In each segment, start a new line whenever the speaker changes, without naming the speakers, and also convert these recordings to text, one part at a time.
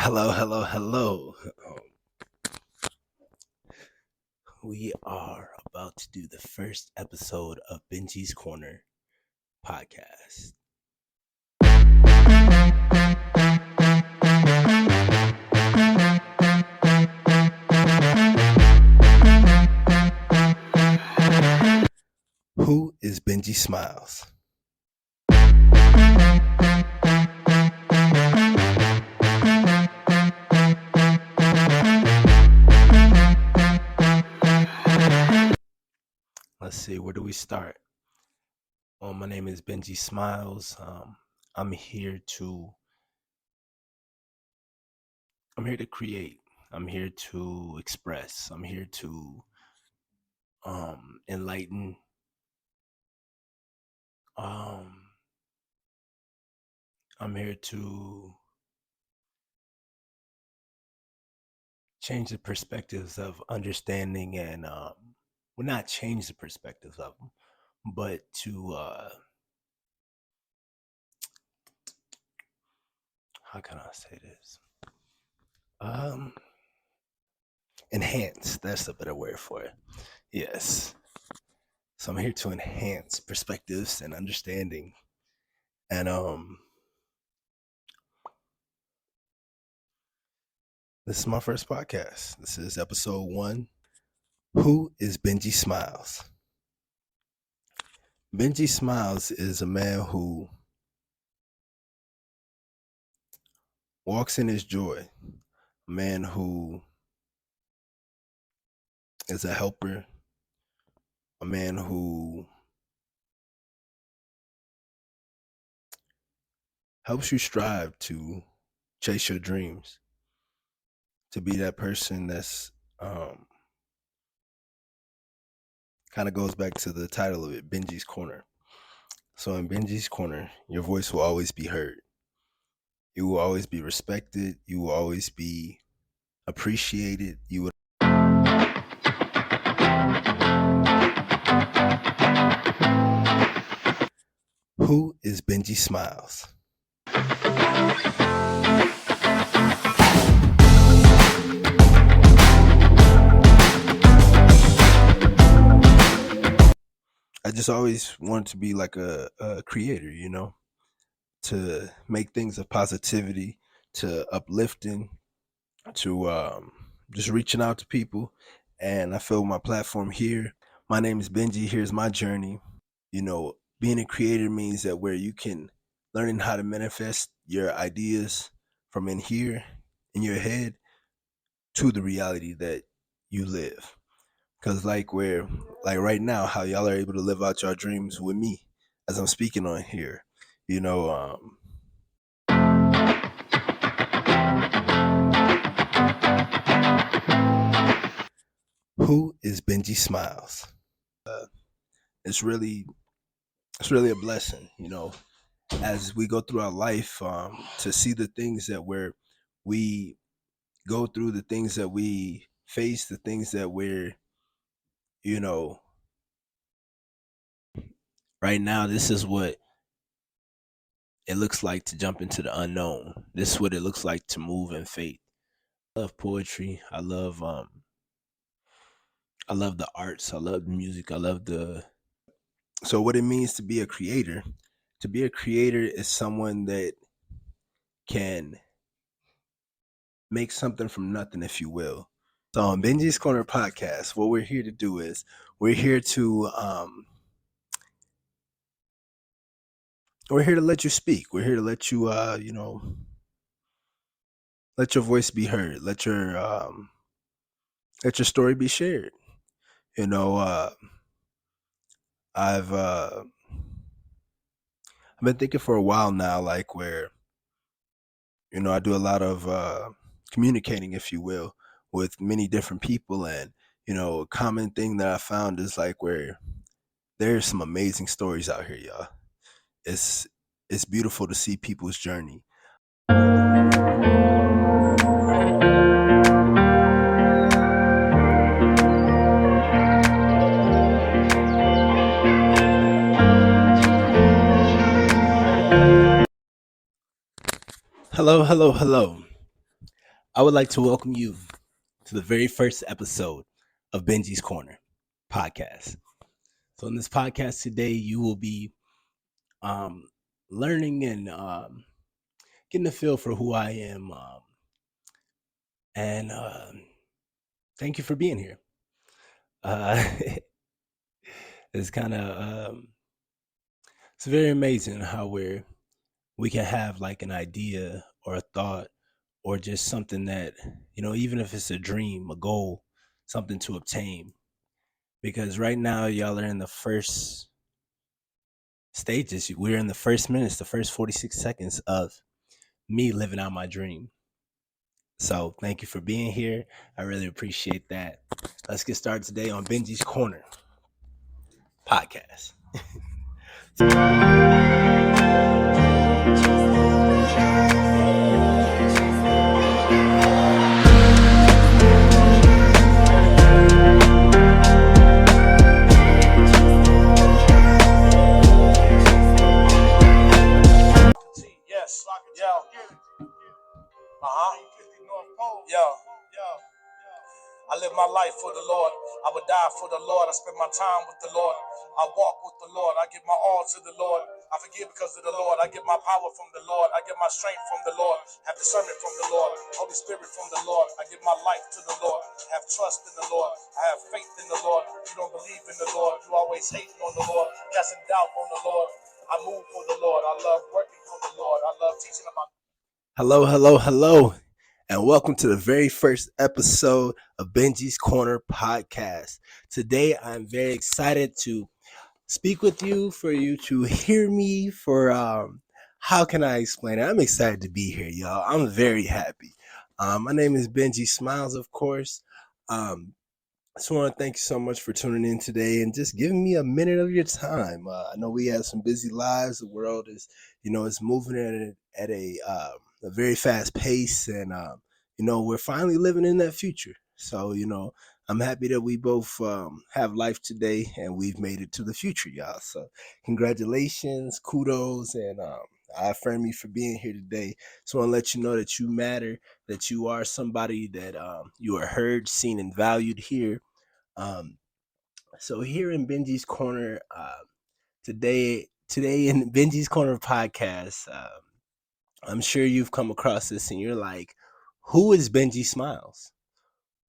Hello. We are about to do the first episode of Benji's Corner podcast. Who is Benji Smiles? Let's see, where do we start? Well, my name is Benji Smiles. I'm here to create. I'm here to express. I'm here to enlighten. I'm here to change the perspectives of understanding and not change the perspectives of them, but to how can I say this? Enhance. That's a better word for it. Yes. So I'm here to enhance perspectives and understanding. And this is my first podcast. This is episode 1. Who is Benji Smiles? Benji Smiles is a man who walks in his joy. A man who is a helper. A man who helps you strive to chase your dreams, to be that person that's kind of goes back to the title of it, Benji's Corner. So in Benji's Corner, your voice will always be heard. You will always be respected. You will always be appreciated. You would. Who is Benji Smiles? I just always wanted to be like a creator, to make things of positivity, to uplifting, to just reaching out to people. And I feel my platform here. My name is Benji. Here's my journey. Being a creator means that where you can learning how to manifest your ideas from in here in your head to the reality that you live. Because like right now, how y'all are able to live out your dreams with me as I'm speaking on here, who is Benji Smiles? It's really a blessing, as we go through our life, to see the things that we go through, the things that we face, the things that we're, right now, this is what it looks like to jump into the unknown. This is what it looks like to move in faith. I love poetry. I love the arts. I love the music. So what it means to be a creator. To be a creator is someone that can make something from nothing, if you will. So on Benji's Corner podcast, what we're here to do is we're here to let you speak. We're here to let you let your voice be heard. Let your story be shared. I've been thinking for a while now, like where I do a lot of communicating, if you will, with many different people, and a common thing that I found is like where there's some amazing stories out here, y'all. It's beautiful to see people's journey. Hello. I would like to welcome you to the very first episode of Benji's Corner podcast. So, in this podcast today, you will be um, learning and getting a feel for who I am. And thank you for being here. Uh, it's kind of it's very amazing how we can have like an idea or a thought or just something that even if it's a dream, a goal, something to obtain. Because right now, y'all are in the first stages. We're in the first minutes, the first 46 seconds of me living out my dream. So thank you for being here. I really appreciate that. Let's get started today on Benji's Corner podcast.
Yes. Yo. Yo. I live my life for the Lord. I would die for the Lord. I spend my time with the Lord. I walk with the Lord. I give my all to the Lord. I forgive because of the Lord. I get my power from the Lord. I get my strength from the Lord. Have discernment from the Lord. Holy Spirit from the Lord. I give my life to the Lord. Have trust in the Lord. I have faith in the Lord. You don't believe in the Lord. You always hating on the Lord. Casting doubt on the Lord. I move for the Lord. I love working for the Lord. I love teaching about.
Hello, and welcome to the very first episode of Benji's Corner podcast. Today, I'm very excited to speak with you, for you to hear me. How can I explain it? I'm excited to be here, y'all. I'm very happy. My name is Benji Smiles, of course. Um, I just want to thank you so much for tuning in today and just giving me a minute of your time. I know we have some busy lives. The world is, it's moving at a very fast pace, and we're finally living in that future. So, I'm happy that we both have life today and we've made it to the future, y'all. So, congratulations, kudos, and I affirm you for being here today. So, I want to let you know that you matter, that you are somebody that you are heard, seen, and valued here. um, so here in Benji's Corner, today in Benji's Corner podcast, I'm sure you've come across this and you're like, who is Benji Smiles?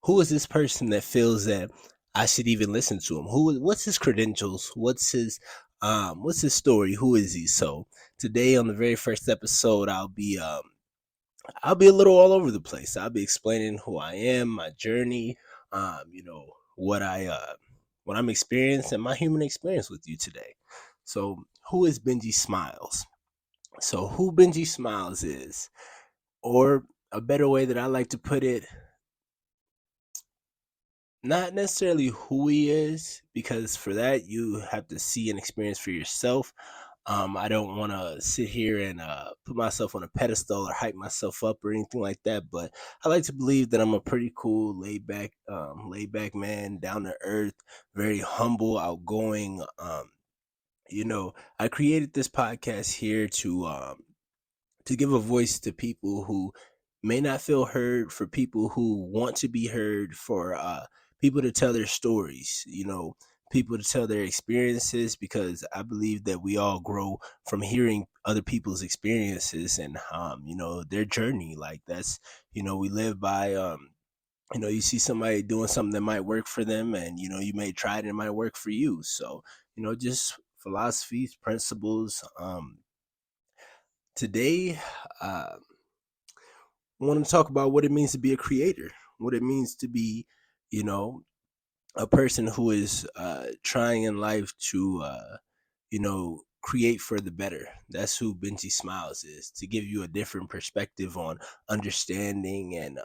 Who is this person that feels that I should even listen to him? What's his credentials? What's his story? Who is he? So today on the very first episode, I'll be a little all over the place. I'll be explaining who I am, my journey, what what I'm experiencing, my human experience with you today. So, who is Benji Smiles? So, who Benji Smiles is, or a better way that I like to put it, not necessarily who he is, because for that you have to see and experience for yourself. I don't want to sit here and put myself on a pedestal or hype myself up or anything like that. But I like to believe that I'm a pretty cool, laid back man, down to earth, very humble, outgoing. I created this podcast here to give a voice to people who may not feel heard, for people who want to be heard, for people to tell their stories, people to tell their experiences, because I believe that we all grow from hearing other people's experiences and, their journey. Like that's, we live by, you see somebody doing something that might work for them, and, you may try it and it might work for you. So, just philosophies, principles. Today, uh, I want to talk about what it means to be a creator, what it means to be, you know, a person who is trying in life to, create for the better. That's who Benji Smiles is, to give you a different perspective on understanding and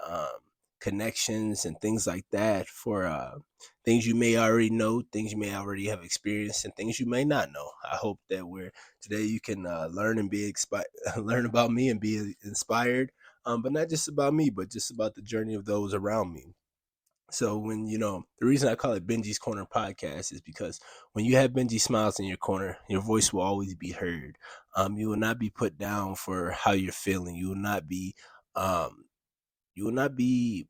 connections and things like that, for things you may already know, things you may already have experienced, and things you may not know. I hope that we're today you can learn and be learn about me and be inspired, but not just about me, but just about the journey of those around me. So when the reason I call it Benji's Corner podcast is because when you have Benji Smiles in your corner, your voice will always be heard. You will not be put down for how you're feeling. You will not be um, you will not be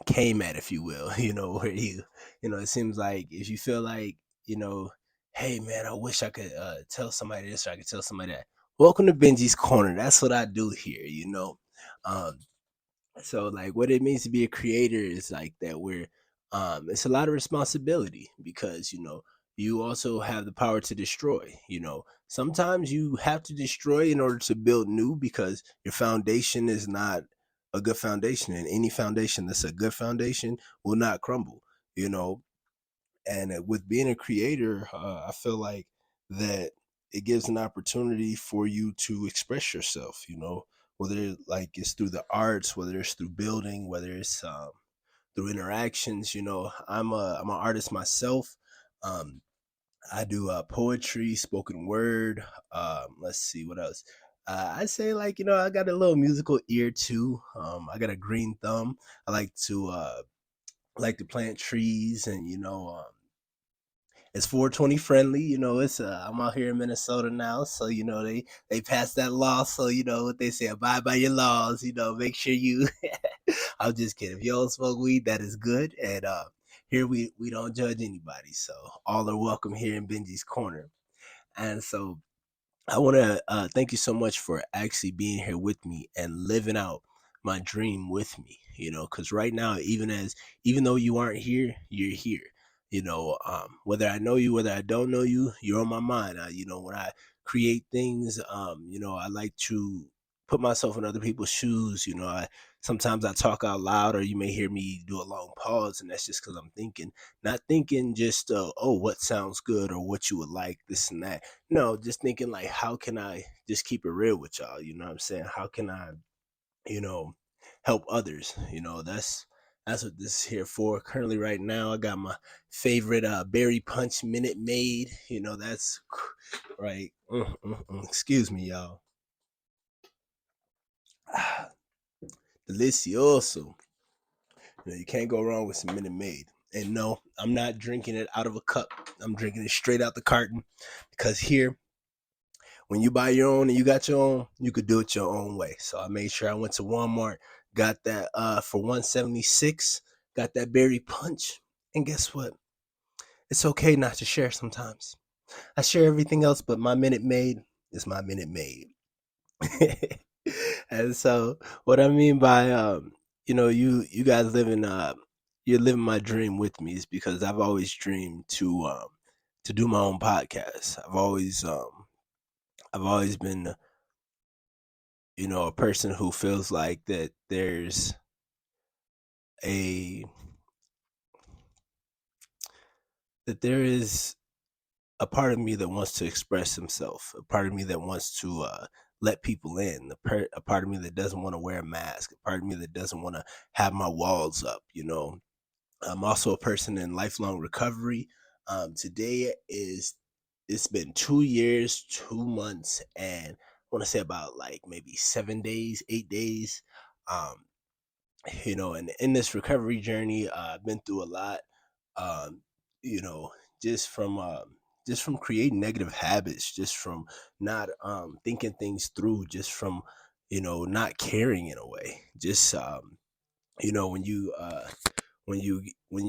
came at, if you will, where it seems like if you feel like, you know, hey man, I wish I could tell somebody this or I could tell somebody that. Welcome to Benji's Corner. That's what I do here. Um, so like what it means to be a creator is like that where it's a lot of responsibility because you also have the power to destroy. Sometimes you have to destroy in order to build new because your foundation is not a good foundation, and any foundation that's a good foundation will not crumble. you know and with being a creator, I feel like that it gives an opportunity for you to express yourself, whether like it's through the arts, whether it's through building, whether it's through interactions. I'm an artist myself. um, I do poetry, spoken word. Let's see what else. I say, like, I got a little musical ear too. I got a green thumb. I like to plant trees, and it's 420 friendly. It's I'm out here in Minnesota now, so they passed that law. So what they say: abide by your laws. Make sure you. I'm just kidding. If you don't smoke weed, that is good. And here we don't judge anybody, so all are welcome here in Benji's Corner. And so I want to thank you so much for actually being here with me and living out my dream with me. Because right now, even though you aren't here, you're here. Whether I know you, whether I don't know you, you're on my mind. When I create things, I like to put myself in other people's shoes. Sometimes I talk out loud, or you may hear me do a long pause, and that's just because I'm thinking, not thinking just oh, what sounds good or what you would like, this and that. No, just thinking like, how can I just keep it real with y'all? You know what I'm saying? How can I, you know, help others? That's what this is here for. Currently, right now, I got my favorite berry punch Minute Maid. That's right. Excuse me, y'all. Delicioso. You can't go wrong with some Minute Maid. And no, I'm not drinking it out of a cup. I'm drinking it straight out the carton because here, when you buy your own and you got your own, you could do it your own way. So I made sure I went to Walmart, got that for 176, got that berry punch. And guess what? It's okay not to share sometimes. I share everything else, but my Minute Maid is my Minute Maid. And so what I mean by you guys living you're living my dream with me is because I've always dreamed to do my own podcast. I've always been a person who feels like that a there is a part of me that wants to express himself, a part of me that wants to let people in, a part of me that doesn't want to wear a mask, a part of me that doesn't want to have my walls up. I'm also a person in lifelong recovery. Today is It's been 2 years, 2 months, and I want to say about like maybe 7 days, 8 days. Um, and in this recovery journey, I've been through a lot. Um, you know, just from creating negative habits, just from not thinking things through, just from not caring in a way. Just when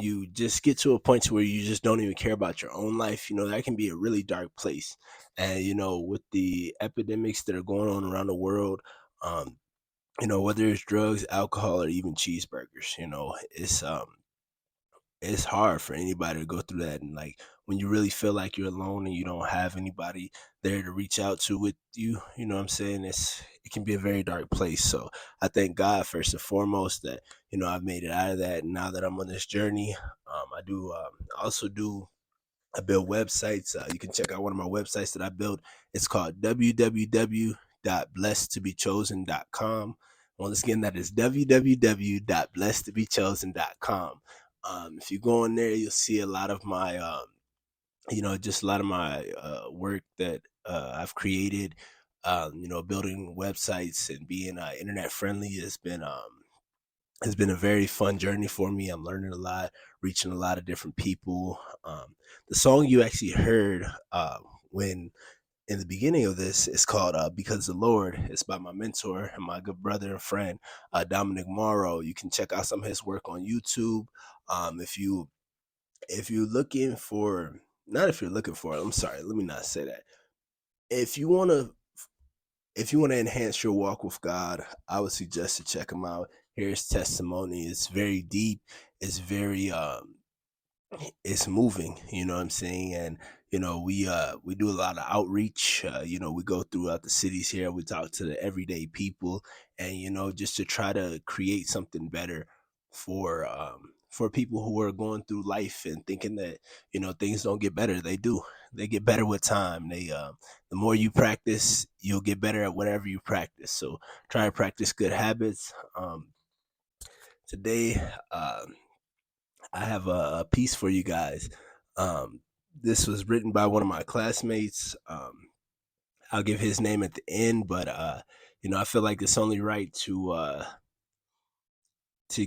you just get to a point to where you just don't even care about your own life, that can be a really dark place. And with the epidemics that are going on around the world, um, whether it's drugs, alcohol, or even cheeseburgers, it's hard for anybody to go through that. And like when you really feel like you're alone and you don't have anybody there to reach out to with you, you know what I'm saying? It can be a very dark place. So I thank God first and foremost that, I've made it out of that. And now that I'm on this journey, I also do I build websites. You can check out one of my websites that I built. It's called www.blessedtobechosen.com. Once again, that is www.blessedtobechosen.com. If you go in there, you'll see a lot of my, just a lot of my work that I've created. Building websites and being internet friendly has been a very fun journey for me. I'm learning a lot, reaching a lot of different people. The song you actually heard when in the beginning of this, it's called Because the Lord. It's by my mentor and my good brother and friend, Dominic Morrow. You can check out some of his work on YouTube. If you're looking for, not if you're looking for, I'm sorry, let me not say that. If you want to enhance your walk with God, I would suggest to check him out. Hear his testimony. It's very deep. It's very it's moving, you know what I'm saying? And we do a lot of outreach. We go throughout the cities here, we talk to the everyday people, and just to try to create something better for people who are going through life and thinking that things don't get better. They do. They get better with time. The more you practice, you'll get better at whatever you practice. So try to practice good habits. Today, I have a piece for you guys. Um, this was written by one of my classmates. I'll give his name at the end, but I feel like it's only right to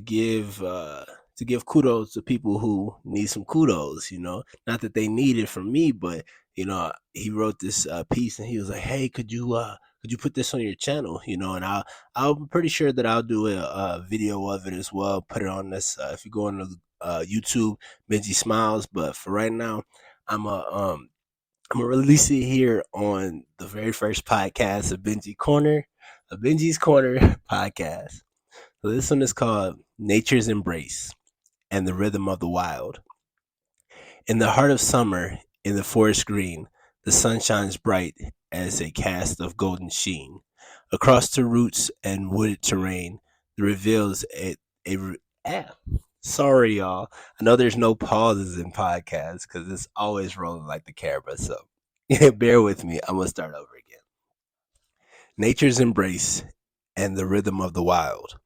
give to give kudos to people who need some kudos. Not that they need it from me, but he wrote this piece and he was like, "Hey, could you put this on your channel?" And I'm pretty sure that I'll do a video of it as well. Put it on this if you go on the YouTube, Benji Smiles. But for right now, I'm a um I'm gonna release it here on the very first podcast of Benji's Corner podcast. So this one is called Nature's Embrace and the Rhythm of the Wild. In the heart of summer, in the forest green, the sun shines bright as a cast of golden sheen. Across the roots and wooded terrain, it reveals a ah, sorry, y'all. I know there's no pauses in podcasts because it's always rolling like the camera. So bear with me. I'm going to start over again. Nature's Embrace and the Rhythm of the Wild.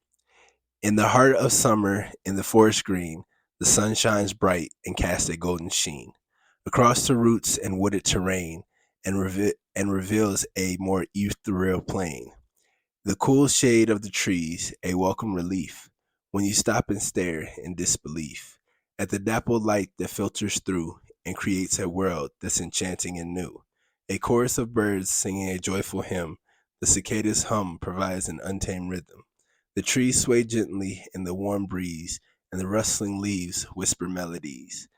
In the heart of summer, in the forest green, the sun shines bright and casts a golden sheen across the roots and wooded terrain, and reveals a more ethereal plain. The cool shade of the trees, a welcome relief, when you stop and stare in disbelief at the dappled light that filters through and creates a world that's enchanting and new. A chorus of birds singing a joyful hymn, the cicadas' hum provides an untamed rhythm. The trees sway gently in the warm breeze, and the rustling leaves whisper melodies.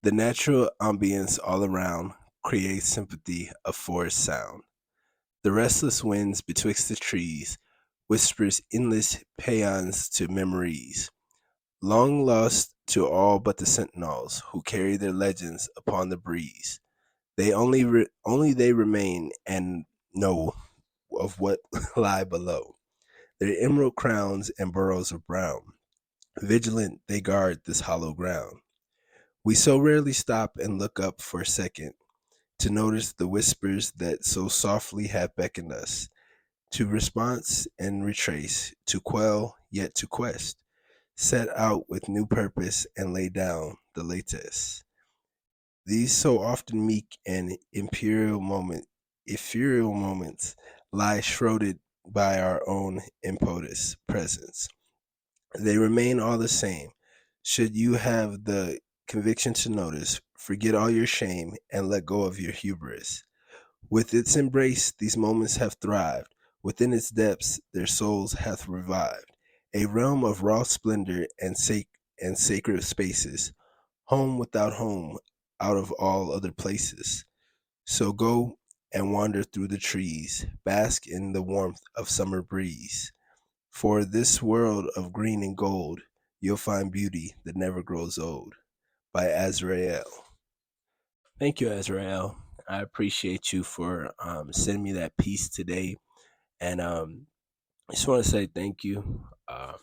The natural ambience all around creates sympathy of forest sound. The restless winds betwixt the trees whispers endless paeans to memories, long lost to all but the sentinels who carry their legends upon the breeze. Only they remain and know of what lie below. Their emerald crowns and burrows of brown. Vigilant they guard this hollow ground. We so rarely stop and look up for a second to notice the whispers that so softly have beckoned us to response and retrace, to quell yet to quest, set out with new purpose and lay down the latest. These so often meek and ethereal moments lie shrouded by our own impotent presence. They remain all the same. Should you have the conviction to notice, forget all your shame and let go of your hubris. With its embrace, these moments have thrived. Within its depths, their souls hath revived. A realm of raw splendor and sacred spaces, home without home, out of all other places. So go and wander through the trees, bask in the warmth of summer breeze. For this world of green and gold, you'll find beauty that never grows old. By Azrael. Thank you, Azrael. I appreciate you for sending me that piece today. And I just want to say thank you. I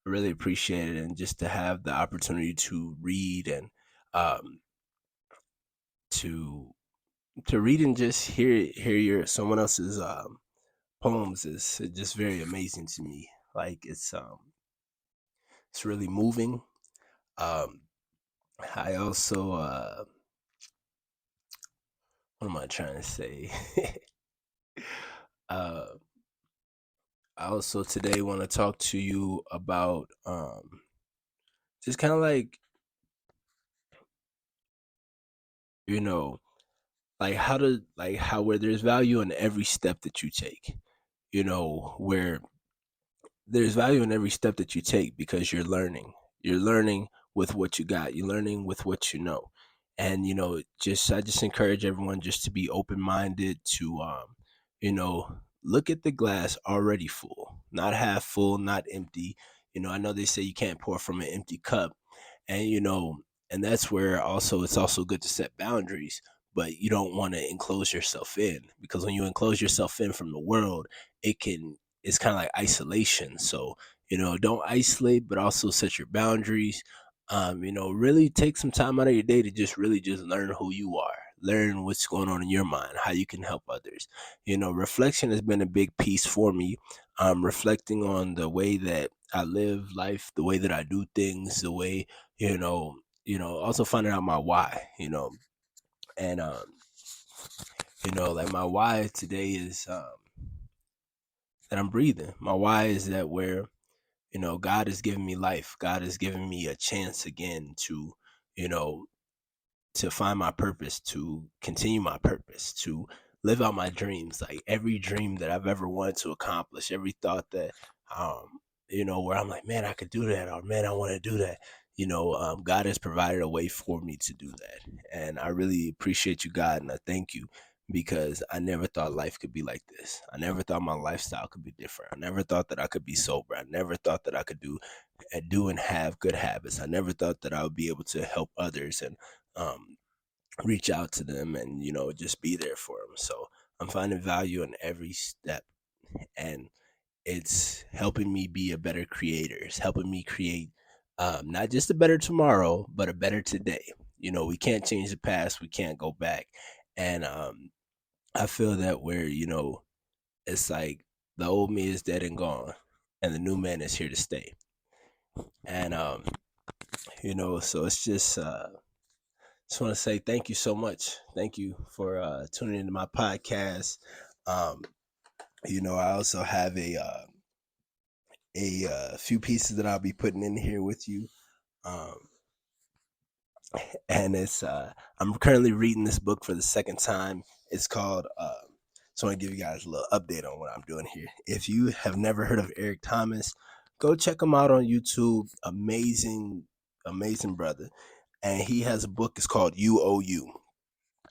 really appreciate it. And just to have the opportunity to read and um, to read and just hear your someone else's poems is just very amazing to me. Like it's really moving. Um, I also what am I trying to say? uh, I also today want to talk to you about just kind of like you know like how to like how where there's value in every step that you take. Where there's value in every step that you take because you're learning. You're learning with what you got. You're learning with what you know. And just I just encourage everyone just to be open minded to look at the glass already full, not half full, not empty. I know they say you can't pour from an empty cup, and and that's where also it's also good to set boundaries, but you don't want to enclose yourself in, because when you enclose yourself in from the world, it's kind of like isolation. So don't isolate, but also set your boundaries. Really take some time out of your day to just learn who you are, learn what's going on in your mind, how you can help others. Reflection has been a big piece for me. Reflecting on the way that I live life, the way that I do things, the way also finding out my why. And like my why today is that I'm breathing. My why is that where God has given me life. God has given me a chance again you know to find my purpose, to continue my purpose, to live out my dreams. Like every dream that I've ever wanted to accomplish, every thought that, where I'm like, man, I could do that, or man, I want to do that. God has provided a way for me to do that. And I really appreciate you, God, and I thank you, because I never thought life could be like this. I never thought my lifestyle could be different. I never thought that I could be sober. I never thought that I could do and have good habits. I never thought that I would be able to help others and um, reach out to them and just be there for them. So I'm finding value in every step, and it's helping me be a better creator. It's helping me create not just a better tomorrow, but a better today. We can't change the past. We can't go back, and I feel that where it's like the old me is dead and gone, and the new man is here to stay. And so it's just want to say thank you so much. Thank you for tuning into my podcast. Um, I also have a few pieces that I'll be putting in here with you. Um, and it's I'm currently reading this book for the second time. It's called so I want to give you guys a little update on what I'm doing here. If you have never heard of Eric Thomas, go check him out on YouTube. Amazing brother. And he has a book. It's called You.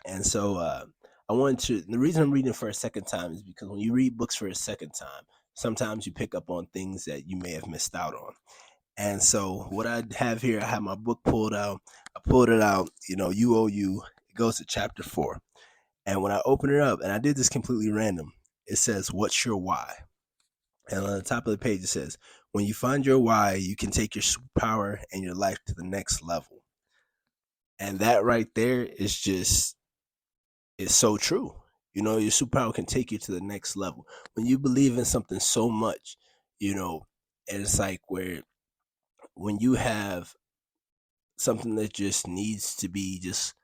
And so I wanted to. The reason I'm reading it for a second time is because when you read books for a second time, sometimes you pick up on things that you may have missed out on. And so what I have here, I have my book pulled out. I pulled it out. You. It goes to chapter 4. And when I open it up, and I did this completely random, it says, "What's your why?" And on the top of the page, it says, "When you find your why, you can take your superpower and your life to the next level." And that right there is so true. Your superpower can take you to the next level when you believe in something so much. And it's like where when you have something that just needs to be just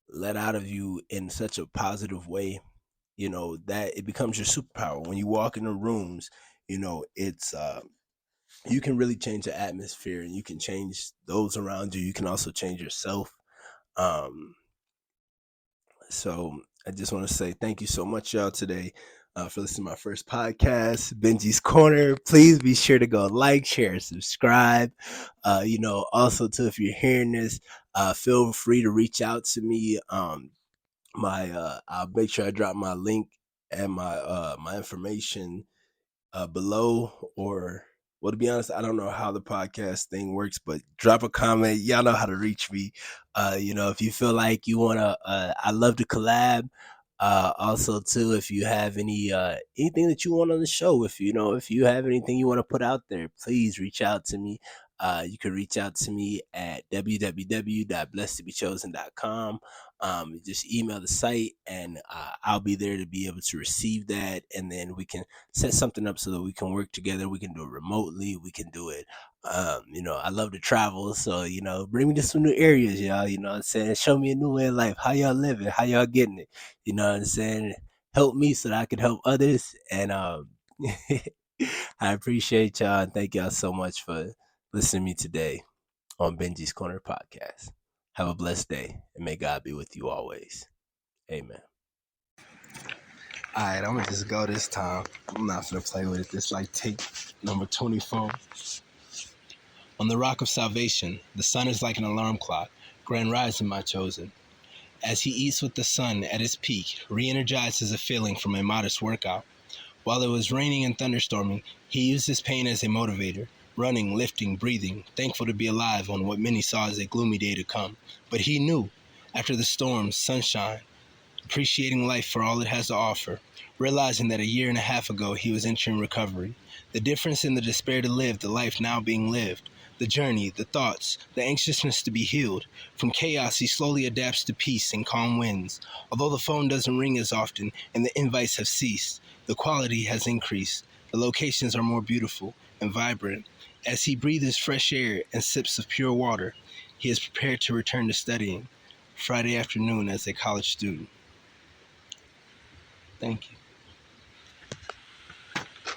let out of you in such a positive way, that it becomes your superpower. When you walk in the rooms, it's you can really change the atmosphere, and you can change those around you. You can also change yourself. um So I just want to say thank you so much, y'all, today for listening to my first podcast, Benji's Corner. Please be sure to go like, share, subscribe. Also too, if you're hearing this, feel free to reach out to me. My I'll make sure I drop my link and my information below, or well, to be honest, I don't know how the podcast thing works, but drop a comment. Y'all know how to reach me. If you feel like you want to, I love to collab. Also too, if you have anything that you want on the show, if you have anything you want to put out there, please reach out to me. You can reach out to me at www.blessedtobechosen.com. Just email the site, and I'll be there to be able to receive that, and then we can set something up so that we can work together. We can do it remotely. We can do it. I love to travel, so bring me to some new areas, y'all. You know what I'm saying? Show me a new way of life. How y'all living? How y'all getting it? You know what I'm saying? Help me so that I can help others. And I appreciate y'all, and thank y'all so much for listening to me today on Benji's Corner podcast. Have a blessed day, and may God be with you always. Amen. All right, I'm gonna just go this time. I'm not gonna play with it. This like take number 24. On the rock of salvation, the sun is like an alarm clock. Grand rising, my chosen. As he eats with the sun at its peak, re-energized as a feeling from a modest workout. While it was raining and thunderstorming, he used his pain as a motivator, running, lifting, breathing, thankful to be alive on what many saw as a gloomy day to come. But he knew, after the storm, sunshine, appreciating life for all it has to offer, realizing that a year and a half ago he was entering recovery. The difference in the despair to live, the life now being lived, the journey, the thoughts, the anxiousness to be healed. From chaos, he slowly adapts to peace and calm winds. Although the phone doesn't ring as often and the invites have ceased, the quality has increased. The locations are more beautiful and vibrant. As he breathes fresh air and sips of pure water, he is prepared to return to studying Friday afternoon as a college student. Thank you.